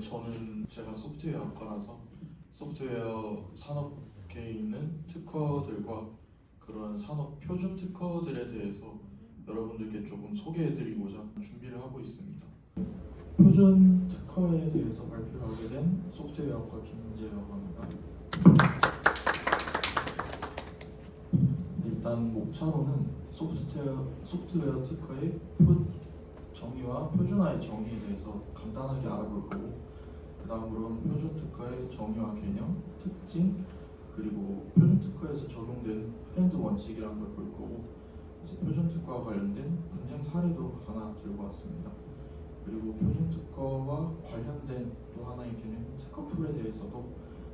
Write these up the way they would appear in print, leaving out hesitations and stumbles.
저는 제가 소프트웨어학과라서 소프트웨어 산업계에 있는 특허들과 그런 산업 표준 특허들에 대해서 여러분들께 조금 소개해드리고자 준비를 하고 있습니다. 표준 특허에 대해서 발표를 하게 된 소프트웨어학과 김민재라고 합니다. 일단 목차로는 소프트웨어 특허의 정의와 표준화의 정의에 대해서 간단하게 알아볼 거고, 그 다음으로는 표준 특허의 정의와 개념, 특징, 그리고 표준 특허에서 적용되는 프렌드 원칙이라는 걸 볼 거고, 이제 표준 특허와 관련된 분쟁 사례도 하나 들고 왔습니다. 그리고 표준 특허와 관련된 또 하나의 개념, 특허풀에 대해서도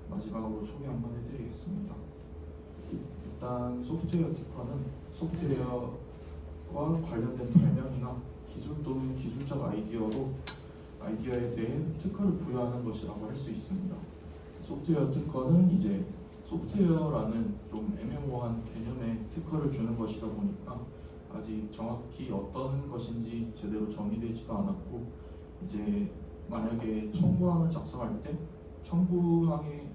마지막으로 소개 한번 해드리겠습니다. 일단 소프트웨어 특허는 소프트웨어와 관련된 발명이나 기술 또는 기술적 아이디어에 대해 특허를 부여하는 것이라고 할 수 있습니다. 소프트웨어 특허는 이제 소프트웨어라는 좀 애매모호한 개념에 특허를 주는 것이다 보니까 아직 정확히 어떤 것인지 제대로 정의되지도 않았고, 이제 만약에 청구항을 작성할 때 청구항에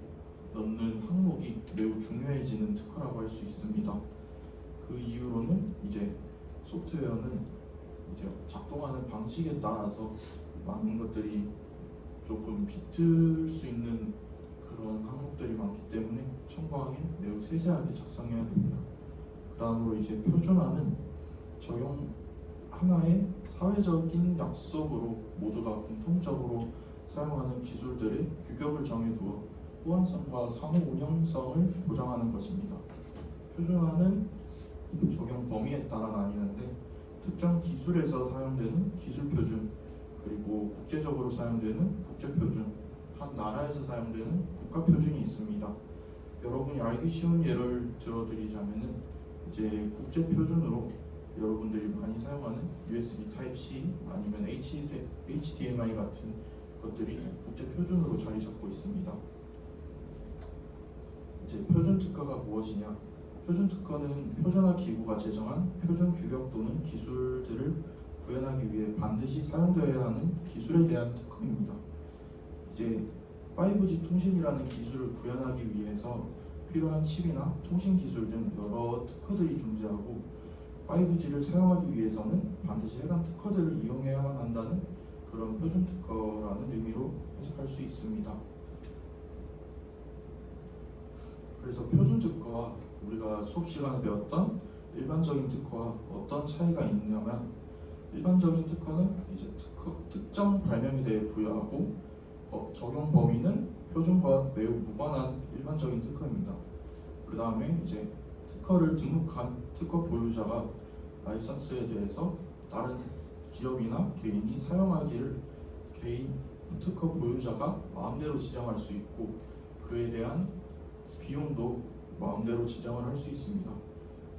넣는 항목이 매우 중요해지는 특허라고 할 수 있습니다. 그 이유로는 이제 소프트웨어는 이제 작동하는 방식에 따라서 많은 것들이 조금 비틀 수 있는 그런 항목들이 많기 때문에 청구항에 매우 세세하게 작성해야 됩니다. 그 다음으로 이제 표준화는 적용 하나의 사회적인 약속으로 모두가 공통적으로 사용하는 기술들의 규격을 정해두어 호환성과 상호 운영성을 보장하는 것입니다. 표준화는 적용 범위에 따라 나뉘는데, 특정 기술에서 사용되는 기술 표준, 그리고 국제적으로 사용되는 국제 표준, 한 나라에서 사용되는 국가 표준이 있습니다. 여러분이 알기 쉬운 예를 들어드리자면은 이제 국제 표준으로 여러분들이 많이 사용하는 USB Type-C 아니면 HDMI 같은 것들이 국제 표준으로 자리 잡고 있습니다. 이제 표준 특허가 무엇이냐? 표준 특허는 표준화 기구가 제정한 표준 규격 또는 기술들을 구현하기 위해 반드시 사용되어야 하는 기술에 대한 특허입니다. 이제 5G 통신이라는 기술을 구현하기 위해서 필요한 칩이나 통신 기술 등 여러 특허들이 존재하고, 5G를 사용하기 위해서는 반드시 해당 특허들을 이용해야만 한다는 그런 표준 특허라는 의미로 해석할 수 있습니다. 그래서 표준 특허와 우리가 수업 시간에 배웠던 일반적인 특허와 어떤 차이가 있냐면, 일반적인 특허는 이제 특정 발명에 대해 부여하고 적용 범위는 표준과 매우 무관한 일반적인 특허입니다. 그 다음에 이제 특허를 등록한 특허 보유자가 라이선스에 대해서 다른 기업이나 개인이 사용하기를 개인 특허 보유자가 마음대로 지정할 수 있고, 그에 대한 비용도 마음대로 지정을 할 수 있습니다.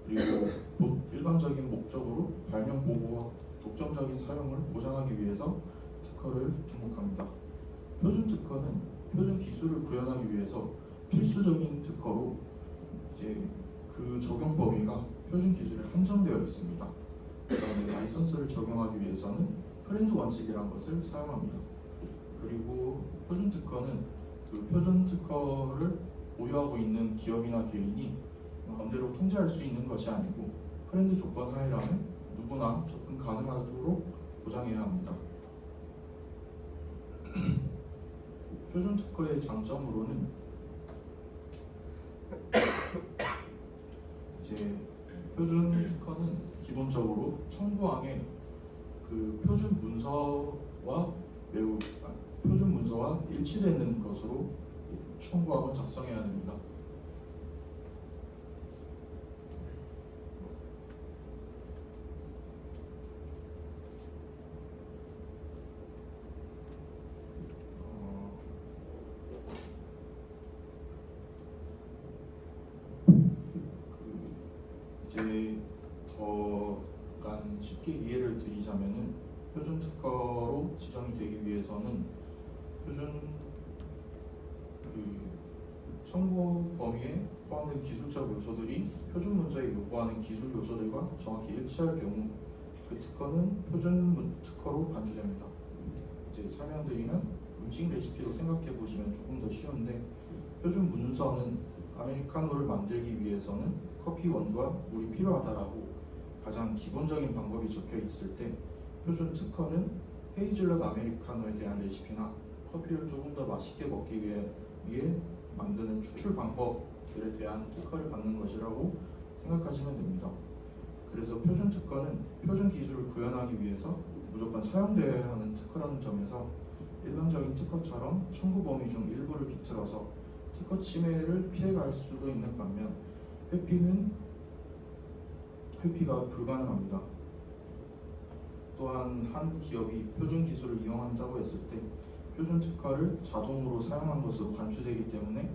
그리고 일반적인 목적으로 발명 보호와 독점적인 사용을 보장하기 위해서 특허를 등록합니다. 표준 특허는 표준 기술을 구현하기 위해서 필수적인 특허로 이제 그 적용 범위가 표준 기술에 한정되어 있습니다. 그다음에 라이선스를 적용하기 위해서는 프렌드 원칙이라는 것을 사용합니다. 그리고 표준 특허는 그 표준 특허를 보유하고 있는 기업이나 개인이 마음대로 통제할 수 있는 것이 아니고 프렌드 조건 하에라면 누구나 접근 가능하도록 보장해야 합니다. 표준 특허의 장점으로는 이제 표준 특허는 기본적으로 청구항에 그 표준 문서와 일치되는 것으로 청구항을 작성해야 됩니다. 이제 더 약간 쉽게 이해를 드리자면은, 표준 특허로 지정이 되기 위해서는 표준 청구 범위에 포함된 기술적 요소들이 표준 문서에 요구하는 기술 요소들과 정확히 일치할 경우 그 특허는 표준 특허로 간주됩니다. 이제 설명드리면 음식 레시피로 생각해 보시면 조금 더 쉬운데, 표준 문서는 아메리카노를 만들기 위해서는 커피 원과 물이 필요하다라고 가장 기본적인 방법이 적혀 있을 때, 표준 특허는 헤이즐넛 아메리카노에 대한 레시피나 커피를 조금 더 맛있게 먹기 위해 만드는 추출 방법들에 대한 특허를 받는 것이라고 생각하시면 됩니다. 그래서 표준 특허는 표준 기술을 구현하기 위해서 무조건 사용되어야 하는 특허라는 점에서 일반적인 특허처럼 청구 범위 중 일부를 비틀어서 특허 침해를 피해갈 수도 있는 반면 회피가 불가능합니다. 또한 한 기업이 표준 기술을 이용한다고 했을 때 표준 특허를 자동으로 사용한 것으로 간주되기 때문에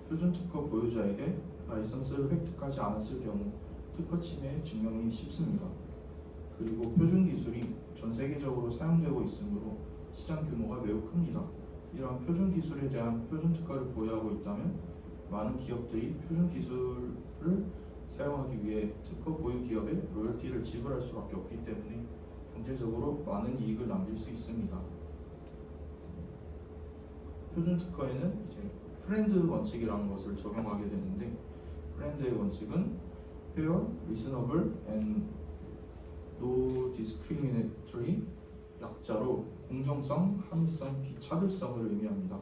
표준 특허 보유자에게 라이선스를 획득하지 않았을 경우 특허 침해 증명이 쉽습니다. 그리고 표준 기술이 전 세계적으로 사용되고 있으므로 시장 규모가 매우 큽니다. 이러한 표준 기술에 대한 표준 특허를 보유하고 있다면 많은 기업들이 표준 기술을 사용하기 위해 특허 보유 기업에 로열티를 지불할 수밖에 없기 때문에 경제적으로 많은 이익을 남길 수 있습니다. 표준 특허에는 이제 프렌드 원칙이라는 것을 적용하게 되는데, 프렌드의 원칙은 fair, reasonable, and no discriminatory, 약자로 공정성, 합리성, 비차별성을 의미합니다.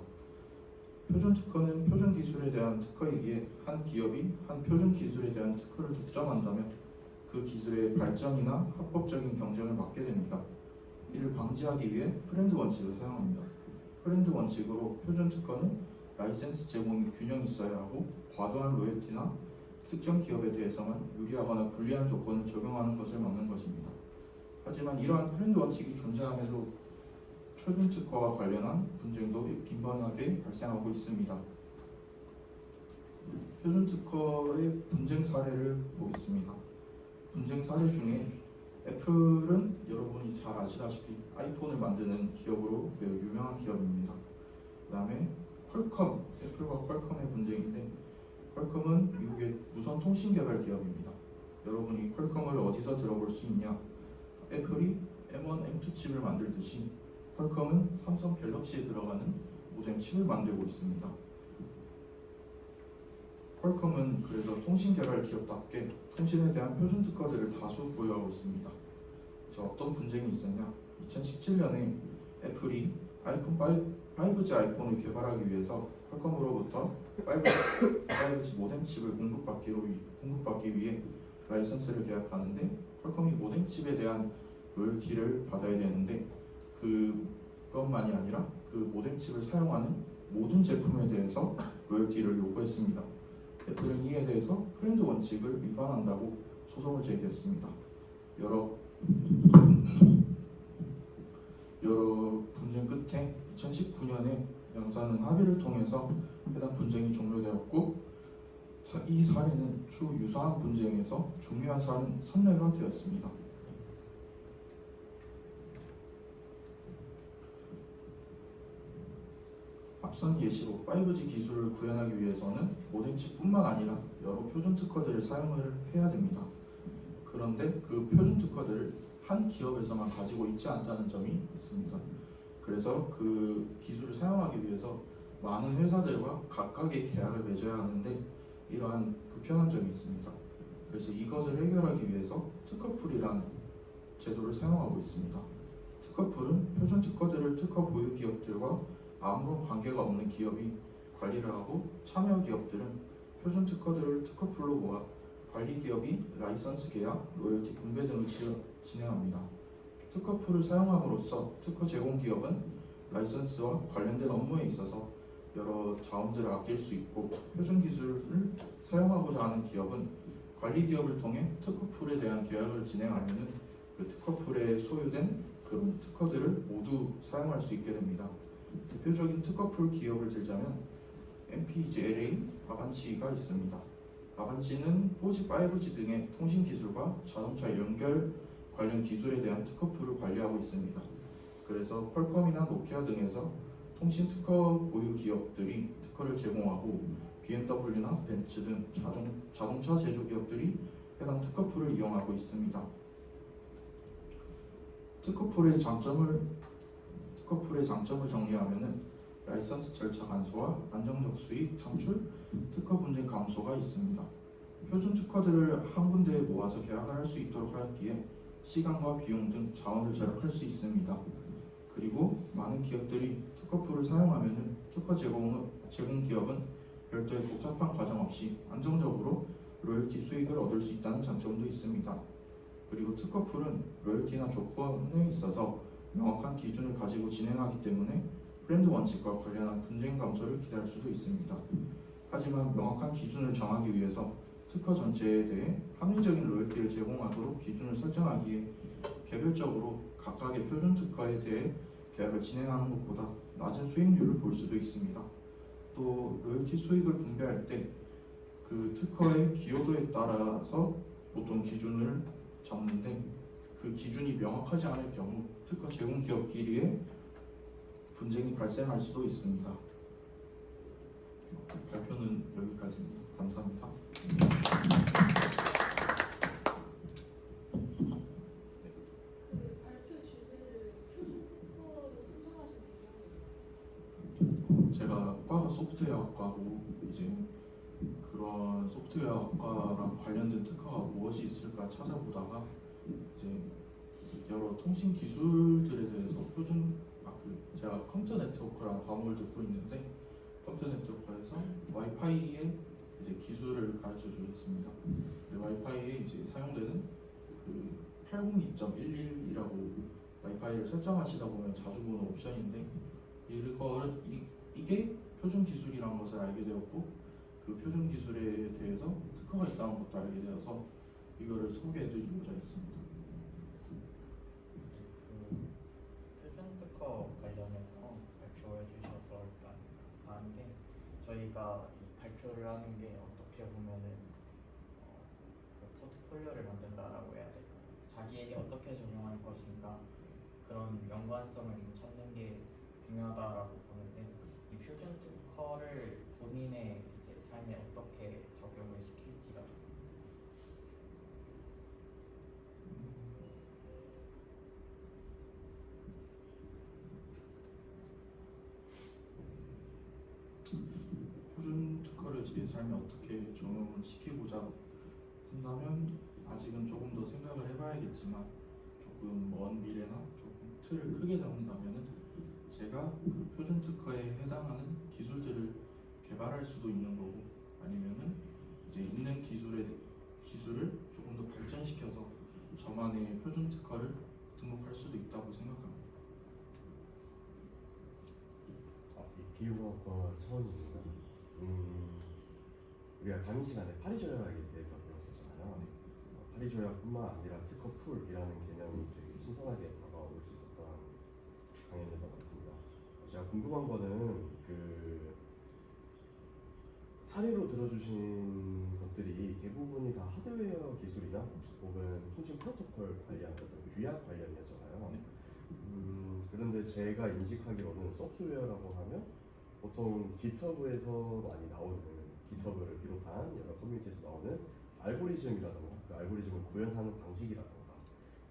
표준 특허는 표준 기술에 대한 특허이기에 한 기업이 한 표준 기술에 대한 특허를 독점한다면 그 기술의 발전이나 합법적인 경쟁을 막게 됩니다. 이를 방지하기 위해 프렌드 원칙을 사용합니다. 프렌드 원칙으로 표준 특허는 라이센스 제공이 균형이 있어야 하고 과도한 로열티나 특정 기업에 대해서만 유리하거나 불리한 조건을 적용하는 것을 막는 것입니다. 하지만 이러한 프렌드 원칙이 존재함에도 표준 특허와 관련한 분쟁도 빈번하게 발생하고 있습니다. 표준 특허의 분쟁 사례를 보겠습니다. 분쟁 사례 중에 애플은 여러분이 잘 아시다시피 아이폰을 만드는 기업으로 매우 유명한 기업입니다. 그 다음에 퀄컴, 애플과 퀄컴의 분쟁인데, 퀄컴은 미국의 무선 통신 개발 기업입니다. 여러분이 퀄컴을 어디서 들어볼 수 있냐? 애플이 M1, M2 칩을 만들듯이 퀄컴은 삼성 갤럭시에 들어가는 모뎀 칩을 만들고 있습니다. 퀄컴은 그래서 통신 개발 기업답게 통신에 대한 표준 특허들을 다수 보유하고 있습니다. 어떤 분쟁이 있었냐? 2017년에 애플이 아이폰 5G 아이폰을 개발하기 위해서 퀄컴으로부터 5G 모뎀 칩을 공급받기 위해 라이선스를 계약하는데, 퀄컴이 모뎀 칩에 대한 로열티를 받아야 되는데, 그것만이 아니라 그 모뎀 칩을 사용하는 모든 제품에 대해서 로열티를 요구했습니다. 애플은 이에 대해서 프렌드 원칙을 위반한다고 소송을 제기했습니다. 여러 분쟁 끝에 2019년에 양사는 합의를 통해서 해당 분쟁이 종료되었고, 이 사례는 추후 유사한 분쟁에서 중요한 선례가 되었습니다. 앞선 예시로 5G 기술을 구현하기 위해서는 모뎀칩뿐만 아니라 여러 표준 특허들을 사용을 해야 됩니다. 그런데 그 표준 특허들을 한 기업에서만 가지고 있지 않다는 점이 있습니다. 그래서 그 기술을 사용하기 위해서 많은 회사들과 각각의 계약을 맺어야 하는데, 이러한 불편한 점이 있습니다. 그래서 이것을 해결하기 위해서 특허풀이라는 제도를 사용하고 있습니다. 특허풀은 표준 특허들을 특허 보유 기업들과 아무런 관계가 없는 기업이 관리를 하고, 참여 기업들은 표준 특허들을 특허풀로 모아 관리 기업이 라이선스 계약, 로열티 분배 등을 진행합니다. 특허풀을 사용함으로써 특허 제공 기업은 라이선스와 관련된 업무에 있어서 여러 자원들을 아낄 수 있고, 표준 기술을 사용하고자 하는 기업은 관리 기업을 통해 특허풀에 대한 계약을 진행하면은 그 특허풀에 소유된 그런 특허들을 모두 사용할 수 있게 됩니다. 대표적인 특허풀 기업을 들자면 MPGLA, 아반치가 있습니다. 아반치는 4G, 5G 등의 통신 기술과 자동차 연결 관련 기술에 대한 특허풀을 관리하고 있습니다. 그래서 퀄컴이나 노키아 등에서 통신 특허 보유 기업들이 특허를 제공하고, BMW나 벤츠 등 자동차 제조 기업들이 해당 특허풀을 이용하고 있습니다. 특허풀의 장점을 정리하면은 라이선스 절차 간소화, 안정적 수익 창출, 특허 분쟁 감소가 있습니다. 표준 특허들을 한 군데에 모아서 계약을 할 수 있도록 하였기에 시간과 비용 등 자원을 절약할 수 있습니다. 그리고 많은 기업들이 특허풀을 사용하면 특허 제공 기업은 별도의 복잡한 과정 없이 안정적으로 로열티 수익을 얻을 수 있다는 장점도 있습니다. 그리고 특허풀은 로열티나 조건에 있어서 명확한 기준을 가지고 진행하기 때문에 브랜드 원칙과 관련한 분쟁 감소를 기대할 수도 있습니다. 하지만 명확한 기준을 정하기 위해서 특허 전체에 대해 합리적인 로열티를 제공하도록 기준을 설정하기에 개별적으로 각각의 표준 특허에 대해 계약을 진행하는 것보다 낮은 수익률을 볼 수도 있습니다. 또 로열티 수익을 분배할 때 그 특허의 기여도에 따라서 보통 기준을 적는데 그 기준이 명확하지 않을 경우 특허 제공 기업끼리의 분쟁이 발생할 수도 있습니다. 발표는 여기까지입니다. 감사합니다. 발표 주제를 표준 특허로 선정하신 이유는? 제가 과가 소프트웨어학과고 이제 그런 소프트웨어학과랑 관련된 특허가 무엇이 있을까 찾아보다가 이제 여러 통신 기술들에 대해서 제가 컴퓨터 네트워크라는 과목을 듣고 있는데 컴퓨터 네트워크에서 와이파이의 이제 기술을 가르쳐 주겠습니다. 와이파이에 이제 사용되는 그 802.11이라고 와이파이를 설정하시다 보면 자주 보는 옵션인데 이게 표준 기술이라는 것을 알게 되었고 그 표준 기술에 대해서 특허가 있다는 것도 알게 되어서 이거를 소개해드리고자 했습니다. 표준 특허 관련해서 발표해 주셔서 일단 감사한데 저희가 이 발표를 하는 게 어떻게 보면은 그 포트폴리오를 만든다라고 해야 될까요? 자기에게 어떻게 적용할 것인가 그런 연관성을 좀 찾는 게 중요하다라고 보는데 이 표준 특허를 본인의 이제 삶에 어떻게 적용을 시킬지가 좀 표준 특허를 제 삶에 어떻게 적용을 시키고자 한다면 아직은 조금 더 생각을 해봐야겠지만 조금 먼 미래나 조금 틀을 크게 잡는다면은 제가 그 표준 특허에 해당하는 기술들을 개발할 수도 있는 거고 아니면은 이제 있는 기술을 조금 더 발전시켜서 저만의 표준 특허를 등록할 수도 있다고 생각합니다. 이 기후과학과 차원입니다. 우리가 강의 시간에 파리조약에 대해서 배웠었잖아요. 파리조약뿐만 아니라 특허풀이라는 개념이 되게 신선하게 다가올 수 있었던 강의였던 것 같습니다. 제가 궁금한 거는 그 사례로 들어주신 것들이 대부분이 다 하드웨어 기술이나 혹은 통신 프로토콜 관련 어떤 규약 관련이었잖아요. 그런데 제가 인식하기로는 소프트웨어라고 하면 보통 GitHub에서 많이 나오는 GitHub를 비롯한 여러 커뮤니티에서 나오는 알고리즘이라던가 그 알고리즘을 구현하는 방식이라던가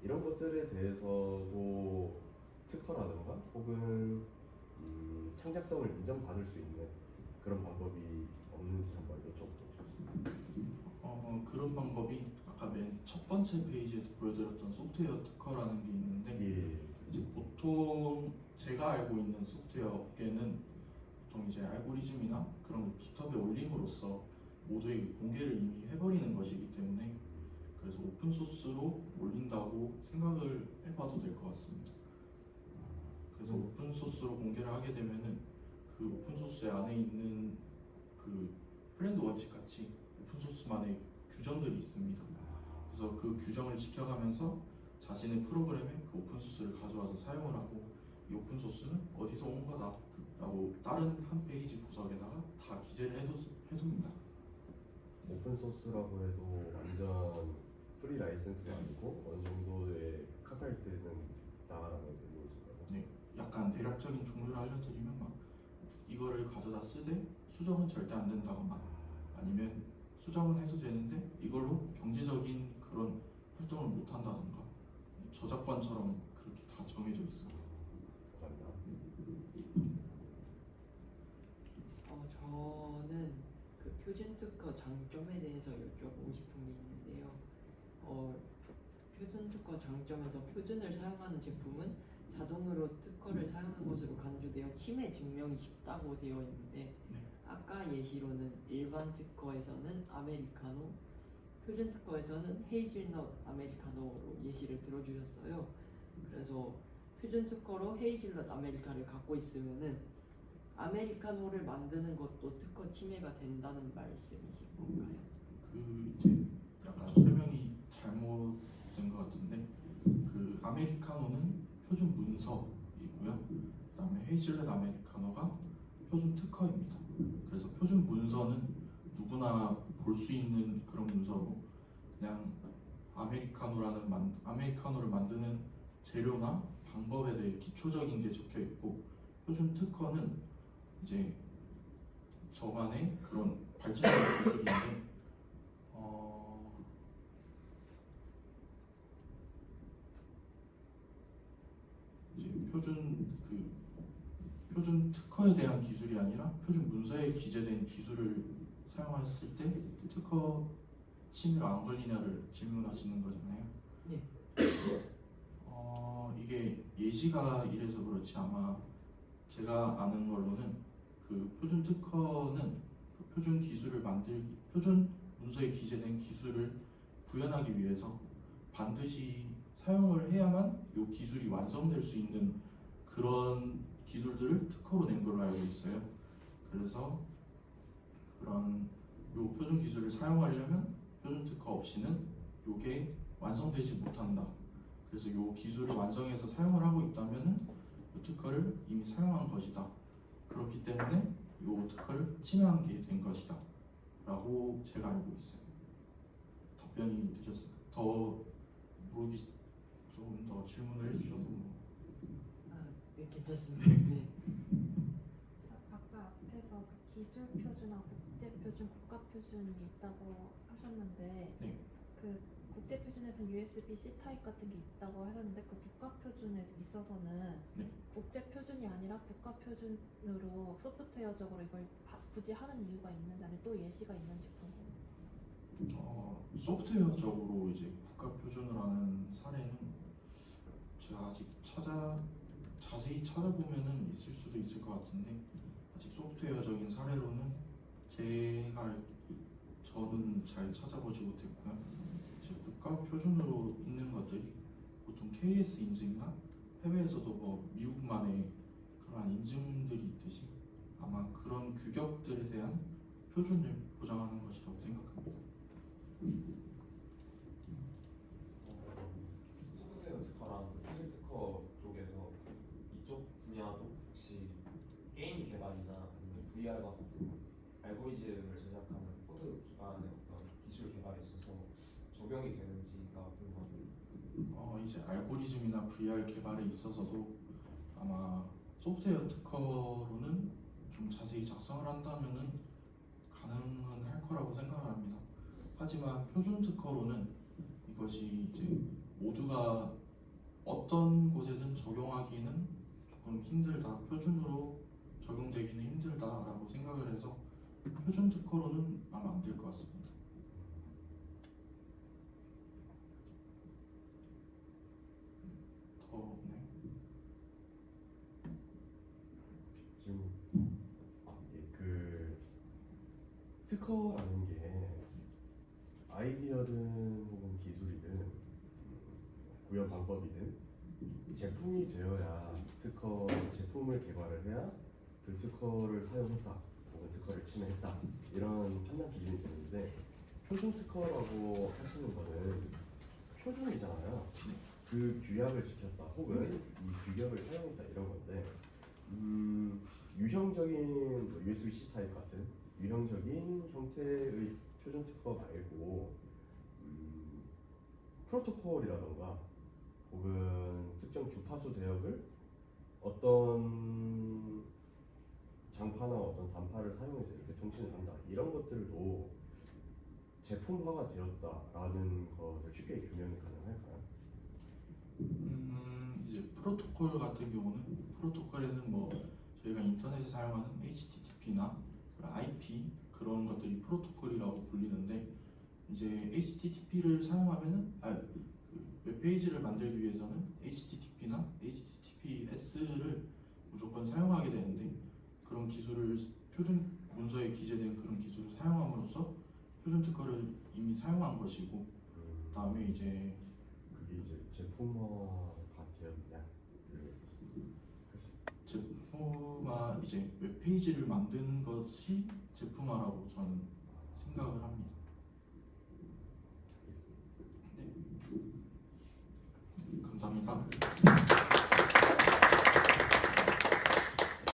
이런 것들에 대해서도 특허라던가 혹은 창작성을 인정받을 수 있는 그런 방법이 없는지 한번 여쭤보고 싶습니다. 그런 방법이 아까 맨 첫 번째 페이지에서 보여드렸던 소프트웨어 특허라는 게 있는데 예. 이제 보통 제가 알고 있는 소프트웨어 업계는 보통 이제 알고리즘이나 그런 걸 깃허브에 올림으로써 모두에게 공개를 이미 해버리는 것이기 때문에 그래서 오픈 소스로 올린다고 생각을 해봐도 될 것 같습니다. 그래서 오픈 소스로 공개를 하게 되면은 그 오픈 소스 안에 있는 그 브랜드 원칙 같이 오픈 소스만의 규정들이 있습니다. 그래서 그 규정을 지켜가면서 자신의 프로그램에 그 오픈 소스를 가져와서 사용을 하고 이 오픈 소스는 어디서 온 거다라고 다른 한 페이지 구석에다가 다 기재를 해둡니다. 오픈 소스라고 해도 완전 프리 라이센스가 아니고 어느 정도의 카피라이트는 있다라는 의미이신가요? 네, 약간 대략적인 종류를 알려드리면 막 이거를 가져다 쓰되 수정은 절대 안 된다거나 아니면 수정은 해도 되는데 이걸로 경제적인 그런 활동을 못 한다던가 저작권처럼 그렇게 다 정해져 있습니다. 감사합니다. 장점에 대해서 여쭤보고 싶은 게 있는데요. 표준 특허 장점에서 표준을 사용하는 제품은 자동으로 특허를 사용한 것으로 간주되어 침해 증명이 쉽다고 되어 있는데 아까 예시로는 일반 특허에서는 아메리카노, 표준 특허에서는 헤이즐넛 아메리카노로 예시를 들어주셨어요. 그래서 표준 특허로 헤이즐넛 아메리카노를 갖고 있으면은 아메리카노를 만드는 것도 특허 침해가 된다는 말씀이신 건가요? 그 이제 약간 설명이 잘못된 것 같은데 그 아메리카노는 표준 문서이고요. 그다음에 헤이즐넛 아메리카노가 표준 특허입니다. 그래서 표준 문서는 누구나 볼 수 있는 그런 문서고 그냥 아메리카노를 만드는 재료나 방법에 대해 기초적인 게 적혀 있고 표준 특허는 이제 저만의 그런 발전된 기술인데 이제 표준 특허에 대한 기술이 아니라 표준 문서에 기재된 기술을 사용했을 때 특허 침해로 안 걸리냐를 질문하시는 거잖아요. 네. 이게 예시가 이래서 그렇지 아마 제가 아는 걸로는 그 표준 특허는 그 표준 문서에 기재된 기술을 구현하기 위해서 반드시 사용을 해야만 이 기술이 완성될 수 있는 그런 기술들을 특허로 낸 걸로 알고 있어요. 그래서 그런 요 표준 기술을 사용하려면 표준 특허 없이는 요게 완성되지 못한다. 그래서 요 기술을 완성해서 사용을 하고 있다면은 요 특허를 이미 사용한 것이다. 그렇기 때문에 요 특허를 침해한 게 된 것이다. 라고 제가 알고 있어요. 답변이 되셨을까요? 더 모르기 조금 더 질문을 해주셔도 뭐. 네, 괜찮습니다. 네. 아까 앞에서 그 기술 표준하고 국제 표준, 국가 표준이 있다고 하셨는데 네. 그 국제 표준에서는 USB-C 타입 같은 게 있다고 하셨는데 그 국가 표준에 있어서는 네. 국제 표준이 아니라 국가 표준으로 소프트웨어적으로 이걸 굳이 하는 이유가 있는지 아니면 또 예시가 있는지 궁금해요. 소프트웨어적으로 이제 국가 표준을 하는 사례는 제가 아직 자세히 찾아보면은 있을 수도 있을 것 같은데 아직 소프트웨어적인 사례로는 저는 잘 찾아보지 못했고요. 이제 국가 표준으로 있는 것들이 보통 KS 인증이나 해외에서도 뭐 미국만의 그러한 인증들이 있듯이 아마 그런 규격들에 대한 표준을 보장하는 것이라고 생각합니다. 소프트웨어 특허랑 그 표준 특허 쪽에서 이쪽 분야도 혹시 게임 개발이나 아니면 VR 같은 알고리즘을 제작하는 코드 기반의 어떤 기술 개발에 있어서 적용이 되는지가 궁금합니다. 이제 알고리즘이나 VR 개발에 있어서도 아마 소프트웨어 특허로는 좀 자세히 작성을 한다면은 가능은 할 거라고 생각합니다. 하지만 표준 특허로는 이것이 이제 모두가 어떤 곳에든 적용하기는 조금 힘들다, 표준으로 적용되기는 힘들다라고 생각을 해서 표준 특허로는 아마 안 될 것 같습니다. 지금 그 특허라는 게 아이디어든 혹은 기술이든 구현 방법이든 제품이 되어야 제품을 개발을 해야 그 특허를 사용했다 혹은 특허를 침해했다 이런 판단 기준이 되는데 표준 특허라고 하시는 거는 표준이잖아요. 그 규약을 지켰다 혹은 이 규격을 사용했다 이런 건데 유형적인 USB-C 타입 같은 유형적인 형태의 표준 특허 말고 프로토콜이라던가 혹은 특정 주파수 대역을 어떤 장파나 어떤 단파를 사용해서 이렇게 통신을 한다 이런 것들도 제품화가 되었다라는 것을 쉽게 규명이 가능할까요? 이제 프로토콜 같은 경우는 프로토콜에는 뭐 저희가 인터넷에 사용하는 HTTP나 IP 그런 것들이 프로토콜이라고 HTTP를 사용하면은 그 웹페이지를 만들기 위해서는 HTTP나 HTTPS를 무조건 사용하게 되는데 그런 기술을 표준 문서에 기재된 그런 기술을 사용함으로써 표준 특허를 이미 사용한 것이고 그다음에 이제 그게 이제 제품화가 되었냐? 제품화 이제 웹페이지를 만든 것이 제품화라고 저는 생각을 합니다. 네. 감사합니다.